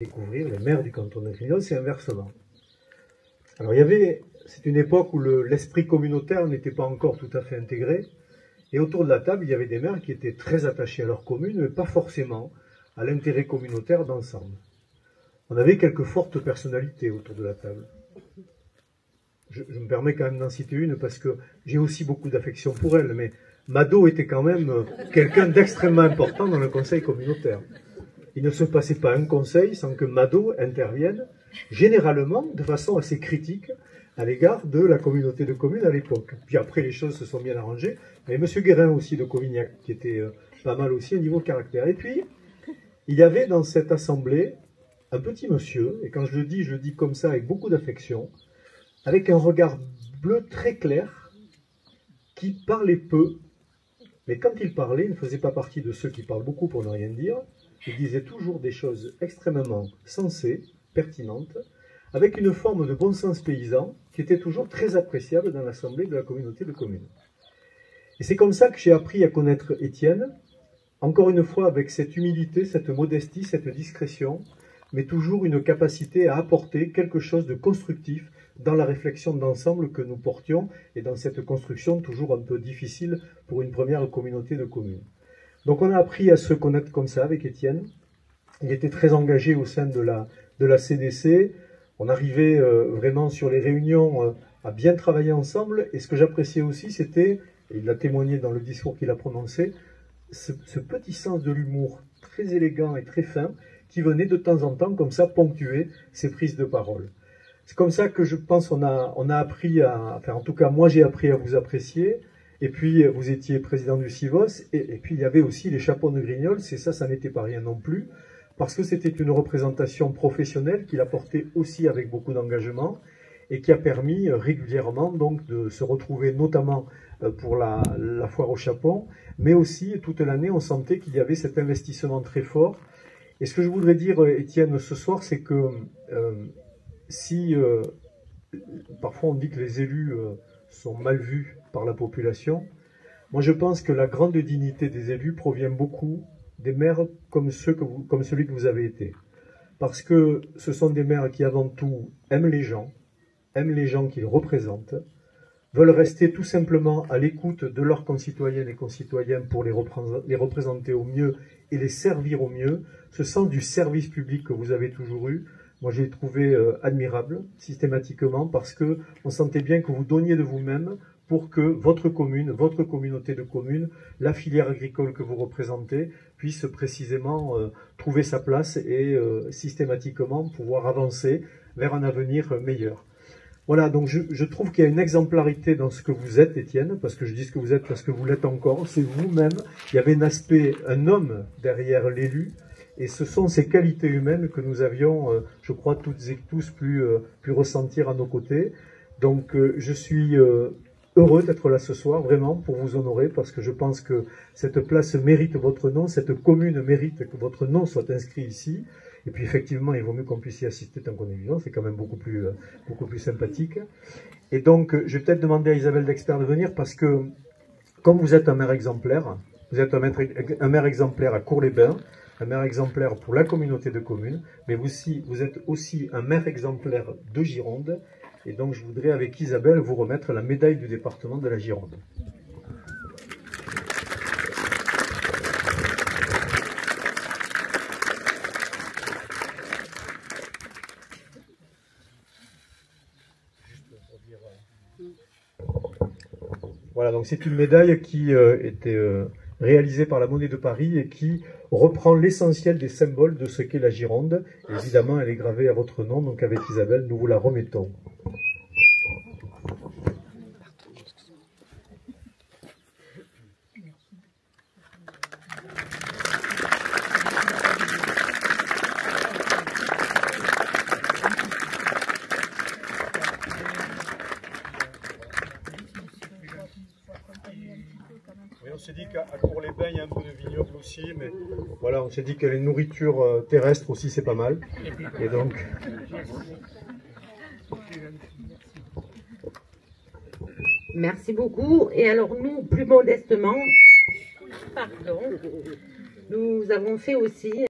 découvrir les maires du canton de Grignols, c'est inversement. Alors c'est une époque où l'esprit communautaire n'était pas encore tout à fait intégré, et autour de la table, il y avait des maires qui étaient très attachés à leur commune, mais pas forcément à l'intérêt communautaire d'ensemble. On avait quelques fortes personnalités autour de la table. Je me permets quand même d'en citer une parce que j'ai aussi beaucoup d'affection pour elle, mais Mado était quand même quelqu'un d'extrêmement important dans le conseil communautaire. Il ne se passait pas un conseil sans que Mado intervienne, généralement de façon assez critique à l'égard de la communauté de communes à l'époque. Puis après, les choses se sont bien arrangées. Mais M. Guérin aussi de Covignac, qui était pas mal aussi au niveau caractère. Et puis, il y avait dans cette assemblée un petit monsieur, et quand je le dis comme ça avec beaucoup d'affection, avec un regard bleu très clair, qui parlait peu, mais quand il parlait, il ne faisait pas partie de ceux qui parlent beaucoup pour ne rien dire. Il disait toujours des choses extrêmement sensées, pertinentes, avec une forme de bon sens paysan qui était toujours très appréciable dans l'assemblée de la communauté de communes. Et c'est comme ça que j'ai appris à connaître Étienne, encore une fois avec cette humilité, cette modestie, cette discrétion, mais toujours une capacité à apporter quelque chose de constructif dans la réflexion d'ensemble que nous portions et dans cette construction toujours un peu difficile pour une première communauté de communes. Donc on a appris à se connaître comme ça avec Étienne. Il était très engagé au sein de la CDC. On arrivait vraiment sur les réunions à bien travailler ensemble. Et ce que j'appréciais aussi, c'était, et il l'a témoigné dans le discours qu'il a prononcé, ce petit sens de l'humour très élégant et très fin qui venait de temps en temps comme ça ponctuer ses prises de parole. C'est comme ça que je pense on a appris enfin en tout cas moi j'ai appris à vous apprécier. Et puis vous étiez président du CIVOS et puis il y avait aussi les Chapons de Grignols, et ça n'était pas rien non plus, parce que c'était une représentation professionnelle qu'il a portée aussi avec beaucoup d'engagement et qui a permis régulièrement donc de se retrouver notamment pour la foire aux Chapons, mais aussi toute l'année on sentait qu'il y avait cet investissement très fort. Et ce que je voudrais dire, Étienne, ce soir, c'est que si parfois on dit que les élus sont mal vus par la population, moi je pense que la grande dignité des élus provient beaucoup des maires comme celui que vous avez été. Parce que ce sont des maires qui avant tout aiment les gens qu'ils représentent, veulent rester tout simplement à l'écoute de leurs concitoyennes et concitoyens pour les représenter au mieux et les servir au mieux. Ce sens du service public que vous avez toujours eu, moi je l'ai trouvé admirable systématiquement parce que on sentait bien que vous donniez de vous-même pour que votre commune, votre communauté de communes, la filière agricole que vous représentez puisse précisément trouver sa place et systématiquement pouvoir avancer vers un avenir meilleur. Voilà, donc je trouve qu'il y a une exemplarité dans ce que vous êtes, Étienne, parce que je dis ce que vous êtes parce que vous l'êtes encore, c'est vous-même. Il y avait un aspect, un homme derrière l'élu, et ce sont ces qualités humaines que nous avions, je crois, toutes et tous pu ressentir à nos côtés. Donc je suis heureux d'être là ce soir, vraiment, pour vous honorer, parce que je pense que cette place mérite votre nom, cette commune mérite que votre nom soit inscrit ici. Et puis effectivement, il vaut mieux qu'on puisse y assister tant qu'on est vivant, c'est quand même beaucoup plus sympathique. Et donc, je vais peut-être demander à Isabelle d'Expert de venir, parce que, comme vous êtes un maire exemplaire, vous êtes un maire exemplaire à Cours-les-Bains, un maire exemplaire pour la communauté de communes, mais vous êtes aussi un maire exemplaire de Gironde, et donc je voudrais avec Isabelle vous remettre la médaille du département de la Gironde. Voilà, donc c'est une médaille qui était réalisée par la Monnaie de Paris et qui reprend l'essentiel des symboles de ce qu'est la Gironde. Évidemment, elle est gravée à votre nom, donc avec Isabelle, nous vous la remettons. Oui, on s'est dit qu'à Cours-les-Bains, il y a un peu de vignoble aussi, mais voilà, on s'est dit que les nourritures terrestres aussi, c'est pas mal. Et donc... Merci beaucoup. Et alors nous, plus modestement, pardon, nous avons fait aussi